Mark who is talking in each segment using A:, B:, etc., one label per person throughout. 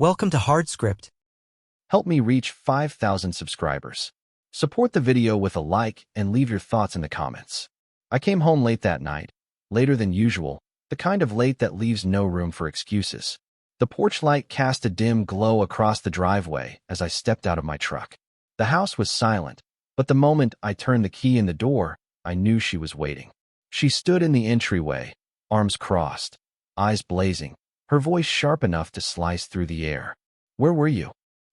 A: Welcome to HardScript.
B: Help me reach 5,000 subscribers. Support the video with a like and leave your thoughts in the comments. I came home late that night, later than usual, the kind of late that leaves no room for excuses. The porch light cast a dim glow across the driveway as I stepped out of my truck. The house was silent, but the moment I turned the key in the door, I knew she was waiting. She stood in the entryway, arms crossed, eyes blazing, her voice sharp enough to slice through the air. "Where were you?"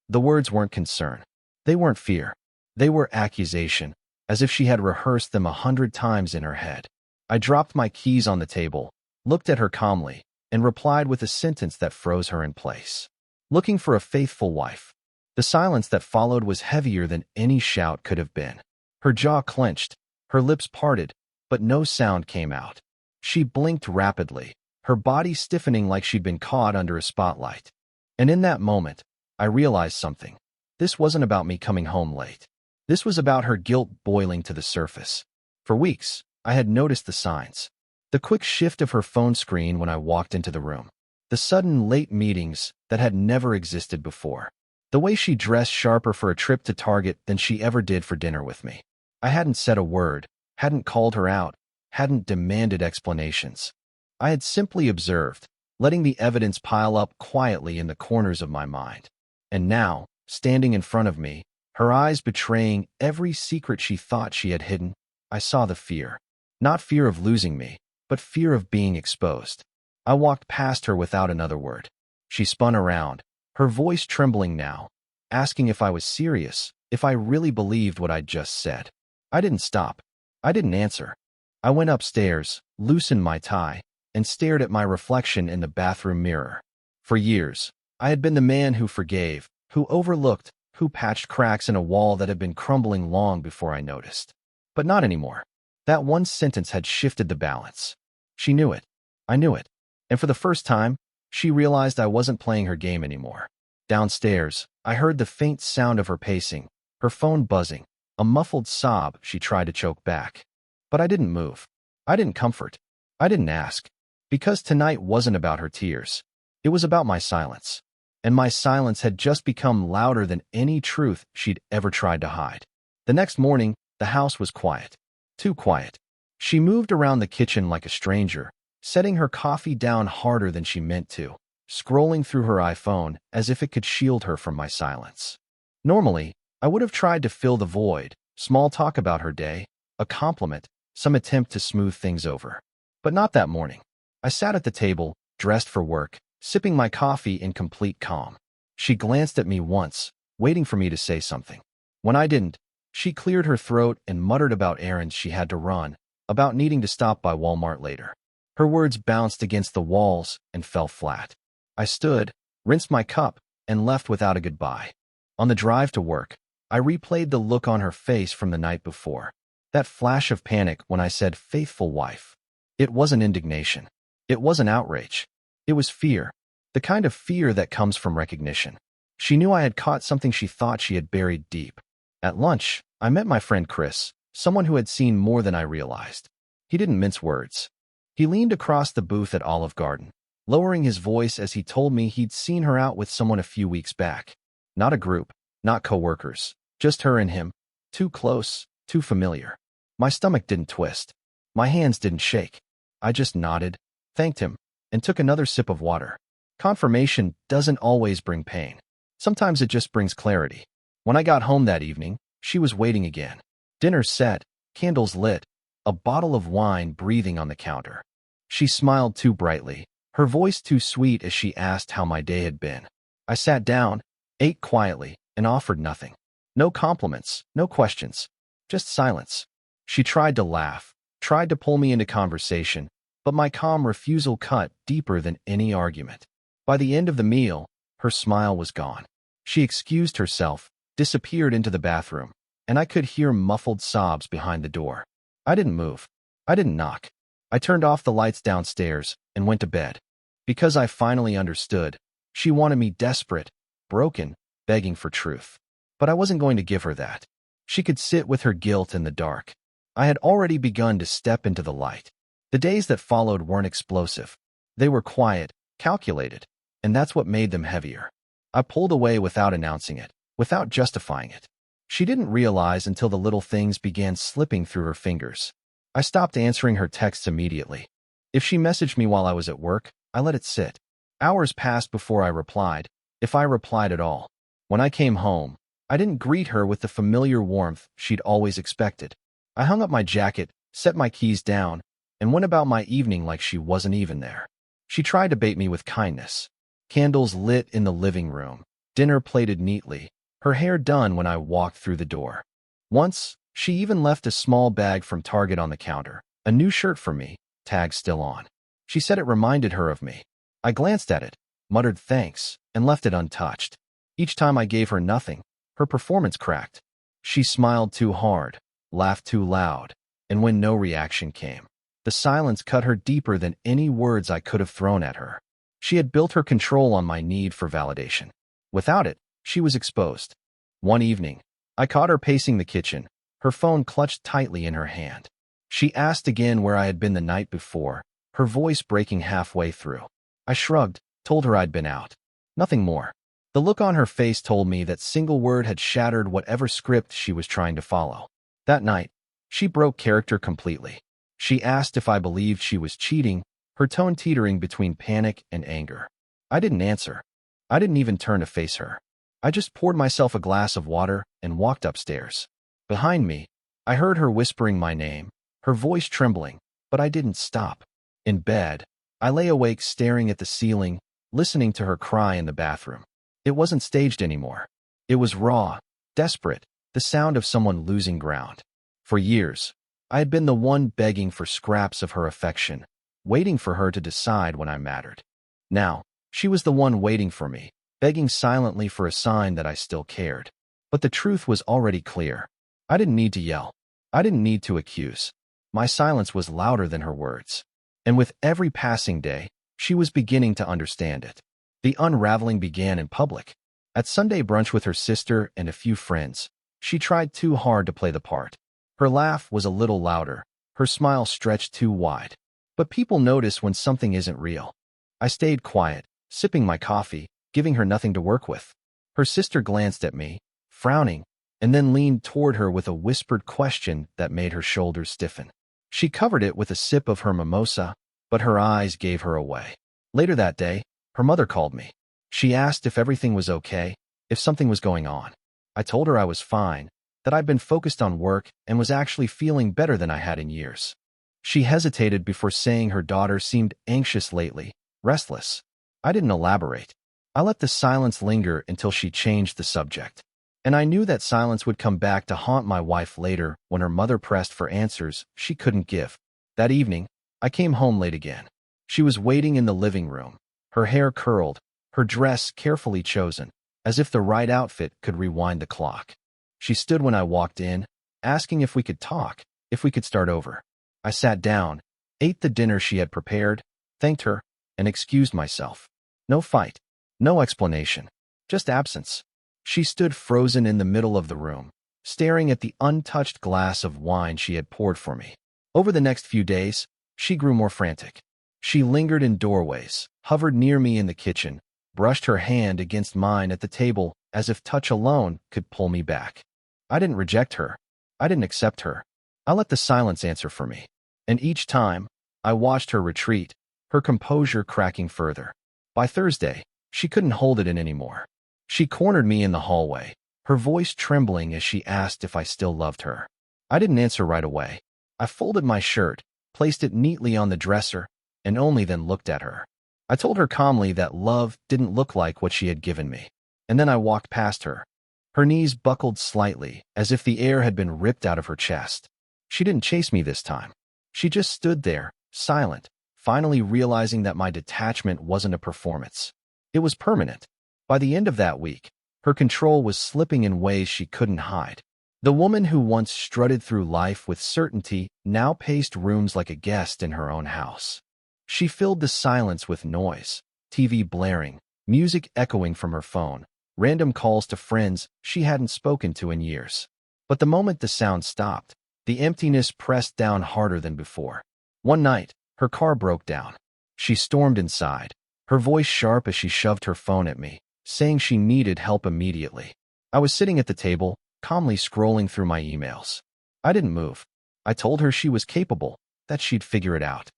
B: The words weren't concern. They weren't fear. They were accusation, as if she had rehearsed them 100 times in her head. I dropped my keys on the table, looked at her calmly, and replied with a sentence that froze her in place. "Looking for a faithful wife." The silence that followed was heavier than any shout could have been. Her jaw clenched, her lips parted, but no sound came out. She blinked rapidly, her body stiffening like she'd been caught under a spotlight. And in that moment, I realized something. This wasn't about me coming home late. This was about her guilt boiling to the surface. For weeks, I had noticed the signs. The quick shift of her phone screen when I walked into the room. The sudden late meetings that had never existed before. The way she dressed sharper for a trip to Target than she ever did for dinner with me. I hadn't said a word, hadn't called her out, hadn't demanded explanations. I had simply observed, letting the evidence pile up quietly in the corners of my mind. And now, standing in front of me, her eyes betraying every secret she thought she had hidden, I saw the fear. Not fear of losing me, but fear of being exposed. I walked past her without another word. She spun around, her voice trembling now, asking if I was serious, if I really believed what I'd just said. I didn't stop. I didn't answer. I went upstairs, loosened my tie, and stared at my reflection in the bathroom mirror. For years, I had been the man who forgave, who overlooked, who patched cracks in a wall that had been crumbling long before I noticed. But not anymore. That one sentence had shifted the balance. She knew it. I knew it. And for the first time, she realized I wasn't playing her game anymore. Downstairs, I heard the faint sound of her pacing, her phone buzzing, a muffled sob she tried to choke back. But I didn't move. I didn't comfort. I didn't ask. Because tonight wasn't about her tears. It was about my silence. And my silence had just become louder than any truth she'd ever tried to hide. The next morning, the house was quiet. Too quiet. She moved around the kitchen like a stranger, setting her coffee down harder than she meant to, scrolling through her iPhone as if it could shield her from my silence. Normally, I would have tried to fill the void, small talk about her day, a compliment, some attempt to smooth things over. But not that morning. I sat at the table, dressed for work, sipping my coffee in complete calm. She glanced at me once, waiting for me to say something. When I didn't, she cleared her throat and muttered about errands she had to run, about needing to stop by Walmart later. Her words bounced against the walls and fell flat. I stood, rinsed my cup, and left without a goodbye. On the drive to work, I replayed the look on her face from the night before. That flash of panic when I said faithful wife. It wasn't indignation. It wasn't outrage. It was fear. The kind of fear that comes from recognition. She knew I had caught something she thought she had buried deep. At lunch, I met my friend Chris, someone who had seen more than I realized. He didn't mince words. He leaned across the booth at Olive Garden, lowering his voice as he told me he'd seen her out with someone a few weeks back. Not a group, not coworkers, just her and him. Too close, too familiar. My stomach didn't twist. My hands didn't shake. I just nodded, thanked him, and took another sip of water. Confirmation doesn't always bring pain. Sometimes it just brings clarity. When I got home that evening, she was waiting again. Dinner set, candles lit, a bottle of wine breathing on the counter. She smiled too brightly, her voice too sweet as she asked how my day had been. I sat down, ate quietly, and offered nothing. No compliments, no questions, just silence. She tried to laugh, tried to pull me into conversation, but my calm refusal cut deeper than any argument. By the end of the meal, her smile was gone. She excused herself, disappeared into the bathroom, and I could hear muffled sobs behind the door. I didn't move. I didn't knock. I turned off the lights downstairs and went to bed. Because I finally understood, she wanted me desperate, broken, begging for truth. But I wasn't going to give her that. She could sit with her guilt in the dark. I had already begun to step into the light. The days that followed weren't explosive. They were quiet, calculated, and that's what made them heavier. I pulled away without announcing it, without justifying it. She didn't realize until the little things began slipping through her fingers. I stopped answering her texts immediately. If she messaged me while I was at work, I let it sit. Hours passed before I replied, if I replied at all. When I came home, I didn't greet her with the familiar warmth she'd always expected. I hung up my jacket, set my keys down, and went about my evening like she wasn't even there. She tried to bait me with kindness. Candles lit in the living room, dinner plated neatly, her hair done when I walked through the door. Once, she even left a small bag from Target on the counter, a new shirt for me, tag still on. She said it reminded her of me. I glanced at it, muttered thanks, and left it untouched. Each time I gave her nothing, her performance cracked. She smiled too hard, laughed too loud, and when no reaction came, the silence cut her deeper than any words I could have thrown at her. She had built her control on my need for validation. Without it, she was exposed. One evening, I caught her pacing the kitchen, her phone clutched tightly in her hand. She asked again where I had been the night before, her voice breaking halfway through. I shrugged, told her I'd been out. Nothing more. The look on her face told me that single word had shattered whatever script she was trying to follow. That night, she broke character completely. She asked if I believed she was cheating, her tone teetering between panic and anger. I didn't answer. I didn't even turn to face her. I just poured myself a glass of water and walked upstairs. Behind me, I heard her whispering my name, her voice trembling, but I didn't stop. In bed, I lay awake staring at the ceiling, listening to her cry in the bathroom. It wasn't staged anymore. It was raw, desperate, the sound of someone losing ground. For years, I had been the one begging for scraps of her affection, waiting for her to decide when I mattered. Now, she was the one waiting for me, begging silently for a sign that I still cared. But the truth was already clear. I didn't need to yell. I didn't need to accuse. My silence was louder than her words. And with every passing day, she was beginning to understand it. The unraveling began in public. At Sunday brunch with her sister and a few friends, she tried too hard to play the part. Her laugh was a little louder, her smile stretched too wide. But people notice when something isn't real. I stayed quiet, sipping my coffee, giving her nothing to work with. Her sister glanced at me, frowning, and then leaned toward her with a whispered question that made her shoulders stiffen. She covered it with a sip of her mimosa, but her eyes gave her away. Later that day, her mother called me. She asked if everything was okay, if something was going on. I told her I was fine, that I'd been focused on work and was actually feeling better than I had in years. She hesitated before saying her daughter seemed anxious lately, restless. I didn't elaborate. I let the silence linger until she changed the subject. And I knew that silence would come back to haunt my wife later when her mother pressed for answers she couldn't give. That evening, I came home late again. She was waiting in the living room, her hair curled, her dress carefully chosen, as if the right outfit could rewind the clock. She stood when I walked in, asking if we could talk, if we could start over. I sat down, ate the dinner she had prepared, thanked her, and excused myself. No fight, no explanation, just absence. She stood frozen in the middle of the room, staring at the untouched glass of wine she had poured for me. Over the next few days, she grew more frantic. She lingered in doorways, hovered near me in the kitchen, brushed her hand against mine at the table as if touch alone could pull me back. I didn't reject her. I didn't accept her. I let the silence answer for me. And each time, I watched her retreat, her composure cracking further. By Thursday, she couldn't hold it in anymore. She cornered me in the hallway, her voice trembling as she asked if I still loved her. I didn't answer right away. I folded my shirt, placed it neatly on the dresser, and only then looked at her. I told her calmly that love didn't look like what she had given me. And then I walked past her. Her knees buckled slightly, as if the air had been ripped out of her chest. She didn't chase me this time. She just stood there, silent, finally realizing that my detachment wasn't a performance. It was permanent. By the end of that week, her control was slipping in ways she couldn't hide. The woman who once strutted through life with certainty now paced rooms like a guest in her own house. She filled the silence with noise, TV blaring, music echoing from her phone, random calls to friends she hadn't spoken to in years. But the moment the sound stopped, the emptiness pressed down harder than before. One night, her car broke down. She stormed inside, her voice sharp as she shoved her phone at me. saying she needed help immediately. I was sitting at the table, calmly scrolling through my emails. I didn't move. I told her she was capable, that she'd figure it out.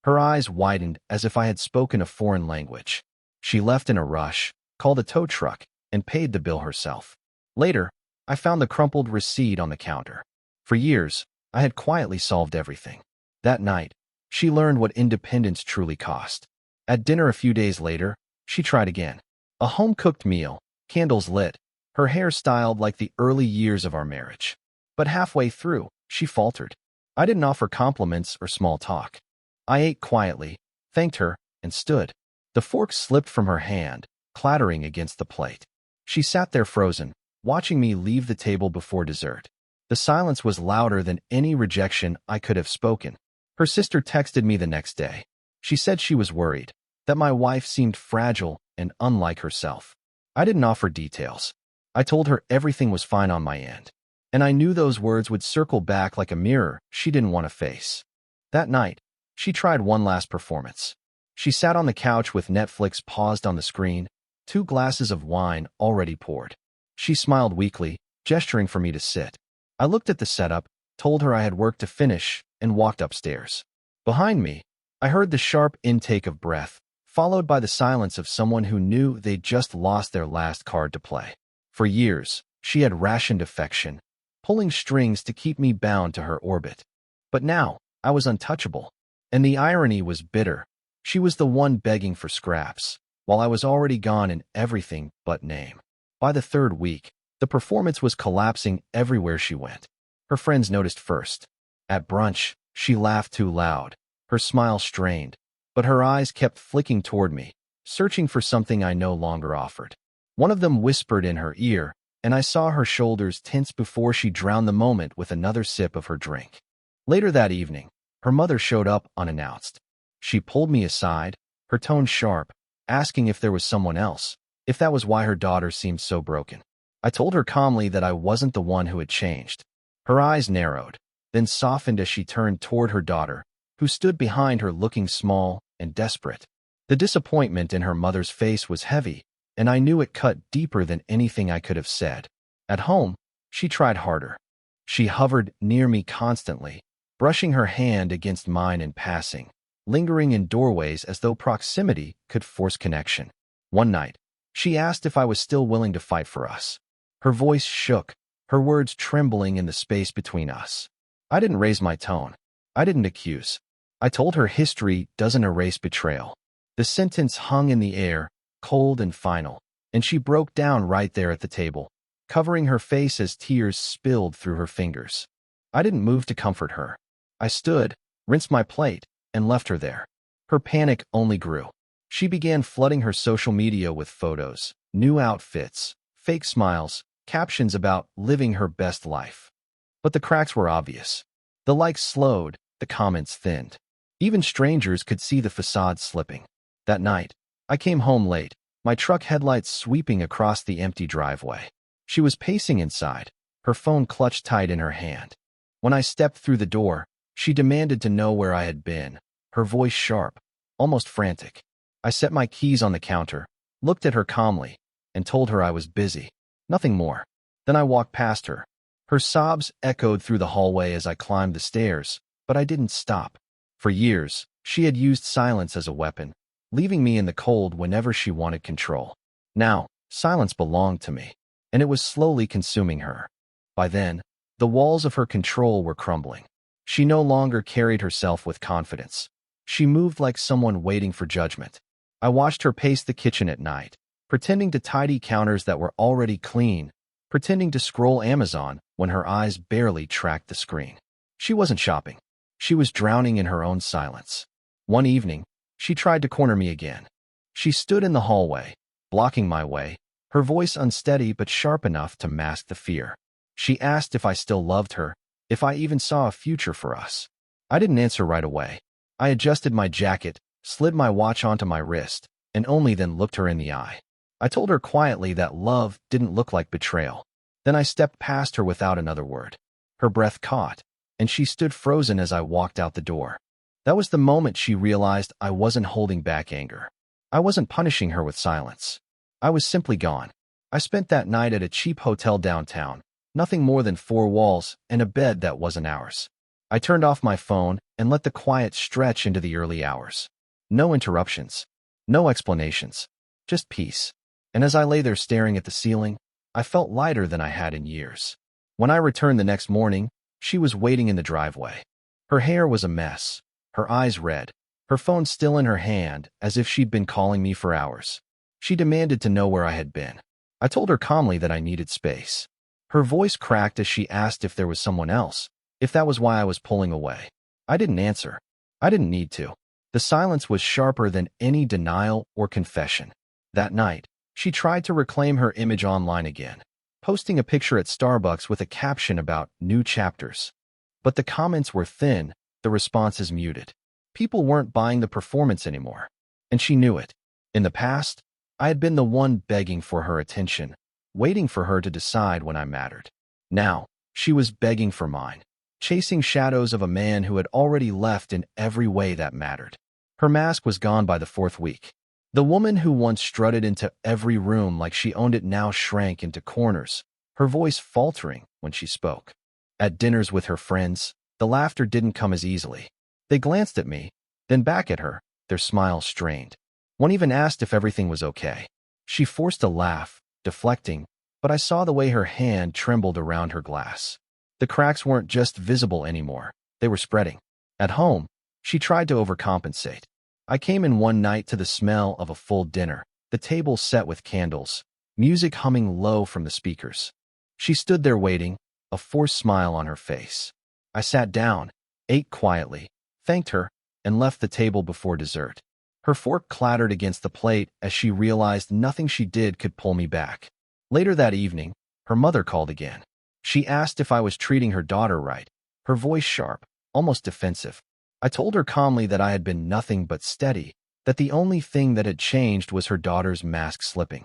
B: Her eyes widened as if I had spoken a foreign language. She left in a rush, called a tow truck, and paid the bill herself. Later, I found the crumpled receipt on the counter. For years, I had quietly solved everything. That night, she learned what independence truly cost. At dinner a few days later, she tried again. A home-cooked meal, candles lit, her hair styled like the early years of our marriage. But halfway through, she faltered. I didn't offer compliments or small talk. I ate quietly, thanked her, and stood. The fork slipped from her hand, clattering against the plate. She sat there frozen, watching me leave the table before dessert. The silence was louder than any rejection I could have spoken. Her sister texted me the next day. She said she was worried, that my wife seemed fragile and unlike herself. I didn't offer details. I told her everything was fine on my end. And I knew those words would circle back like a mirror she didn't want to face. That night, she tried one last performance. She sat on the couch with Netflix paused on the screen, 2 glasses of wine already poured. She smiled weakly, gesturing for me to sit. I looked at the setup, told her I had work to finish, and walked upstairs. Behind me, I heard the sharp intake of breath, followed by the silence of someone who knew they'd just lost their last card to play. For years, she had rationed affection, pulling strings to keep me bound to her orbit. But now, I was untouchable. And the irony was bitter. She was the one begging for scraps, while I was already gone in everything but name. By the 3rd week, the performance was collapsing everywhere she went. Her friends noticed first. At brunch, she laughed too loud, her smile strained, but her eyes kept flicking toward me, searching for something I no longer offered. One of them whispered in her ear, and I saw her shoulders tense before she drowned the moment with another sip of her drink. Later that evening, her mother showed up unannounced. She pulled me aside, her tone sharp, asking if there was someone else, if that was why her daughter seemed so broken. I told her calmly that I wasn't the one who had changed. Her eyes narrowed, then softened as she turned toward her daughter, who stood behind her looking small and desperate. The disappointment in her mother's face was heavy, and I knew it cut deeper than anything I could have said. At home, she tried harder. She hovered near me constantly, brushing her hand against mine in passing, lingering in doorways as though proximity could force connection. One night, she asked if I was still willing to fight for us. Her voice shook, her words trembling in the space between us. I didn't raise my tone. I didn't accuse. I told her history doesn't erase betrayal. The sentence hung in the air, cold and final, and she broke down right there at the table, covering her face as tears spilled through her fingers. I didn't move to comfort her. I stood, rinsed my plate, and left her there. Her panic only grew. She began flooding her social media with photos, new outfits, fake smiles, captions about living her best life. But the cracks were obvious. The likes slowed, the comments thinned. Even strangers could see the facade slipping. That night, I came home late, my truck headlights sweeping across the empty driveway. She was pacing inside, her phone clutched tight in her hand. When I stepped through the door, she demanded to know where I had been, her voice sharp, almost frantic. I set my keys on the counter, looked at her calmly, and told her I was busy. Nothing more. Then I walked past her. Her sobs echoed through the hallway as I climbed the stairs, but I didn't stop. For years, she had used silence as a weapon, leaving me in the cold whenever she wanted control. Now, silence belonged to me, and it was slowly consuming her. By then, the walls of her control were crumbling. She no longer carried herself with confidence. She moved like someone waiting for judgment. I watched her pace the kitchen at night, pretending to tidy counters that were already clean, pretending to scroll Amazon when her eyes barely tracked the screen. She wasn't shopping. She was drowning in her own silence. One evening, she tried to corner me again. She stood in the hallway, blocking my way, her voice unsteady but sharp enough to mask the fear. She asked if I still loved her, if I even saw a future for us. I didn't answer right away. I adjusted my jacket, slid my watch onto my wrist, and only then looked her in the eye. I told her quietly that love didn't look like betrayal. Then I stepped past her without another word. Her breath caught, and she stood frozen as I walked out the door. That was the moment she realized I wasn't holding back anger. I wasn't punishing her with silence. I was simply gone. I spent that night at a cheap hotel downtown, nothing more than four walls and a bed that wasn't ours. I turned off my phone and let the quiet stretch into the early hours. No interruptions, no explanations, just peace. And as I lay there staring at the ceiling, I felt lighter than I had in years. When I returned the next morning, she was waiting in the driveway. Her hair was a mess, her eyes red, her phone still in her hand as if she'd been calling me for hours. She demanded to know where I had been. I told her calmly that I needed space. Her voice cracked as she asked if there was someone else, if that was why I was pulling away. I didn't answer. I didn't need to. The silence was sharper than any denial or confession. That night, she tried to reclaim her image online again, posting a picture at Starbucks with a caption about new chapters. But the comments were thin, the responses muted. People weren't buying the performance anymore. And she knew it. In the past, I had been the one begging for her attention, waiting for her to decide when I mattered. Now, she was begging for mine, chasing shadows of a man who had already left in every way that mattered. Her mask was gone by the fourth week. The woman who once strutted into every room like she owned it now shrank into corners, her voice faltering when she spoke. At dinners with her friends, the laughter didn't come as easily. They glanced at me, then back at her, their smiles strained. One even asked if everything was okay. She forced a laugh, deflecting, but I saw the way her hand trembled around her glass. The cracks weren't just visible anymore, they were spreading. At home, she tried to overcompensate. I came in one night to the smell of a full dinner, the table set with candles, music humming low from the speakers. She stood there waiting, a forced smile on her face. I sat down, ate quietly, thanked her, and left the table before dessert. Her fork clattered against the plate as she realized nothing she did could pull me back. Later that evening, her mother called again. She asked if I was treating her daughter right, her voice sharp, almost defensive. I told her calmly that I had been nothing but steady, that the only thing that had changed was her daughter's mask slipping.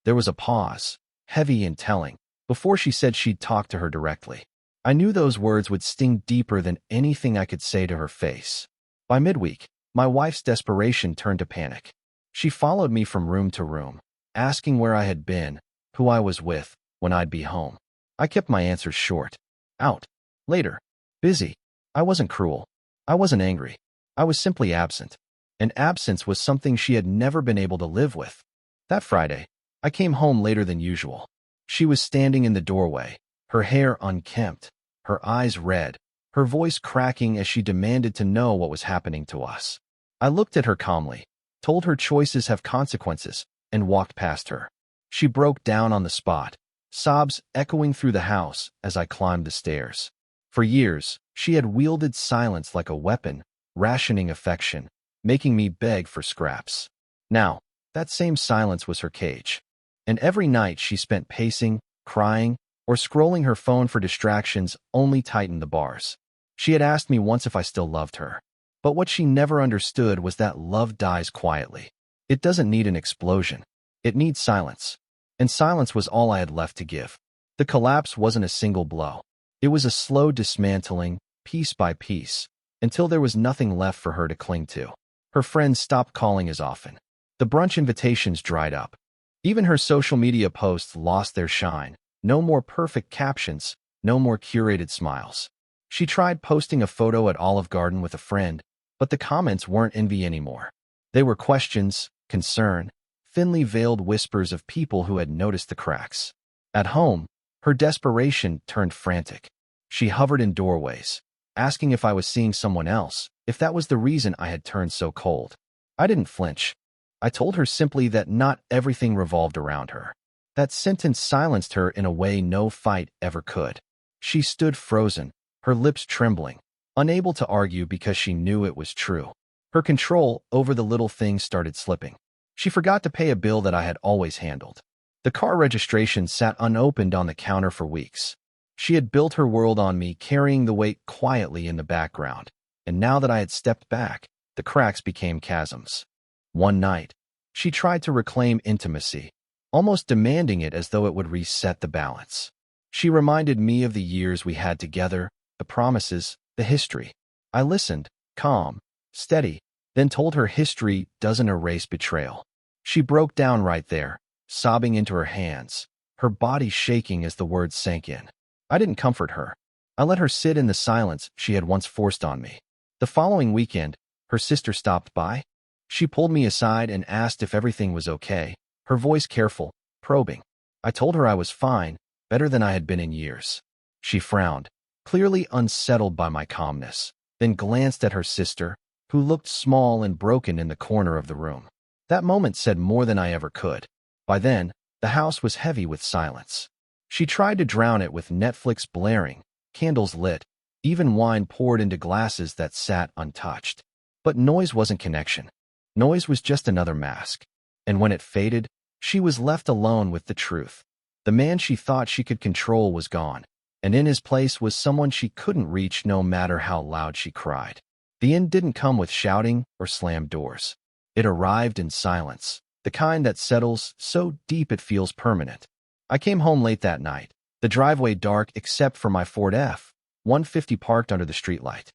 B: There was a pause, heavy and telling, before she said she'd talk to her directly. I knew those words would sting deeper than anything I could say to her face. By midweek, my wife's desperation turned to panic. She followed me from room to room, asking where I had been, who I was with, when I'd be home. I kept my answers short. Out. Later. Busy. I wasn't cruel. I wasn't angry. I was simply absent. And absence was something she had never been able to live with. That Friday, I came home later than usual. She was standing in the doorway, her hair unkempt, her eyes red, her voice cracking as she demanded to know what was happening to us. I looked at her calmly, told her choices have consequences, and walked past her. She broke down on the spot, sobs echoing through the house as I climbed the stairs. For years, she had wielded silence like a weapon, rationing affection, making me beg for scraps. Now, that same silence was her cage. And every night she spent pacing, crying, or scrolling her phone for distractions only tightened the bars. She had asked me once if I still loved her. But what she never understood was that love dies quietly. It doesn't need an explosion. It needs silence. And silence was all I had left to give. The collapse wasn't a single blow. It was a slow dismantling, piece by piece, until there was nothing left for her to cling to. Her friends stopped calling as often. The brunch invitations dried up. Even her social media posts lost their shine. No more perfect captions, no more curated smiles. She tried posting a photo at Olive Garden with a friend, but the comments weren't envy anymore. They were questions, concern, thinly veiled whispers of people who had noticed the cracks. At home, her desperation turned frantic. She hovered in doorways, asking if I was seeing someone else, if that was the reason I had turned so cold. I didn't flinch. I told her simply that not everything revolved around her. That sentence silenced her in a way no fight ever could. She stood frozen, her lips trembling, unable to argue because she knew it was true. Her control over the little things started slipping. She forgot to pay a bill that I had always handled. The car registration sat unopened on the counter for weeks. She had built her world on me, carrying the weight quietly in the background. And now that I had stepped back, the cracks became chasms. One night, she tried to reclaim intimacy, almost demanding it as though it would reset the balance. She reminded me of the years we had together, the promises, the history. I listened, calm, steady, then told her history doesn't erase betrayal. She broke down right there, sobbing into her hands, her body shaking as the words sank in. I didn't comfort her. I let her sit in the silence she had once forced on me. The following weekend, her sister stopped by. She pulled me aside and asked if everything was okay, her voice careful, probing. I told her I was fine, better than I had been in years. She frowned, clearly unsettled by my calmness, then glanced at her sister, who looked small and broken in the corner of the room. That moment said more than I ever could. By then, the house was heavy with silence. She tried to drown it with Netflix blaring, candles lit, even wine poured into glasses that sat untouched. But noise wasn't connection. Noise was just another mask. And when it faded, she was left alone with the truth. The man she thought she could control was gone, and in his place was someone she couldn't reach no matter how loud she cried. The end didn't come with shouting or slammed doors. It arrived in silence, the kind that settles so deep it feels permanent. I came home late that night, the driveway dark except for my Ford F-150 parked under the streetlight.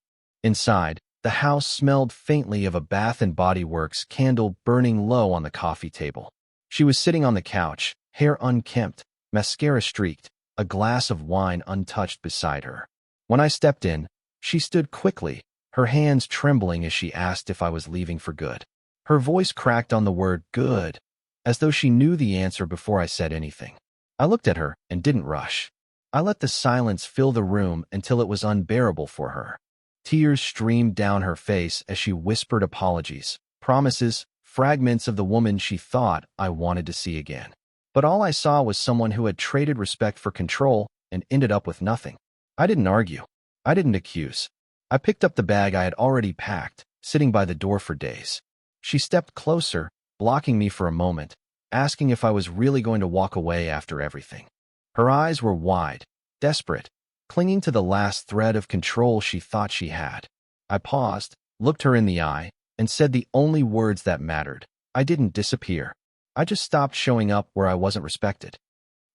B: Inside, the house smelled faintly of a Bath and Body Works candle burning low on the coffee table. She was sitting on the couch, hair unkempt, mascara streaked, a glass of wine untouched beside her. When I stepped in, she stood quickly, her hands trembling as she asked if I was leaving for good. Her voice cracked on the word good, as though she knew the answer before I said anything. I looked at her and didn't rush. I let the silence fill the room until it was unbearable for her. Tears streamed down her face as she whispered apologies, promises, fragments of the woman she thought I wanted to see again. But all I saw was someone who had traded respect for control and ended up with nothing. I didn't argue. I didn't accuse. I picked up the bag I had already packed, sitting by the door for days. She stepped closer, blocking me for a moment, asking if I was really going to walk away after everything. Her eyes were wide, desperate, clinging to the last thread of control she thought she had. I paused, looked her in the eye, and said the only words that mattered. I didn't disappear. I just stopped showing up where I wasn't respected.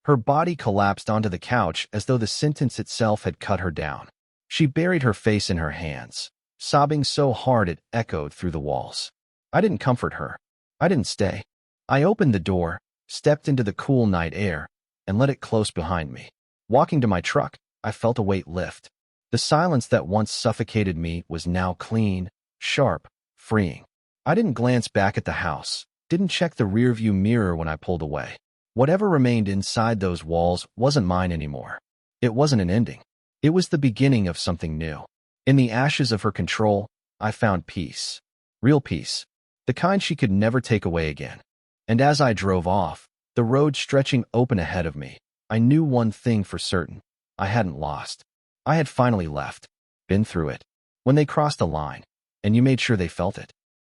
B: Her body collapsed onto the couch as though the sentence itself had cut her down. She buried her face in her hands, sobbing so hard it echoed through the walls. I didn't comfort her. I didn't stay. I opened the door, stepped into the cool night air, and let it close behind me. Walking to my truck, I felt a weight lift. The silence that once suffocated me was now clean, sharp, freeing. I didn't glance back at the house, didn't check the rearview mirror when I pulled away. Whatever remained inside those walls wasn't mine anymore. It wasn't an ending. It was the beginning of something new. In the ashes of her control, I found peace. Real peace. The kind she could never take away again. And as I drove off, the road stretching open ahead of me, I knew one thing for certain. I hadn't lost. I had finally left. Been through it. When they crossed the line, and you made sure they felt it.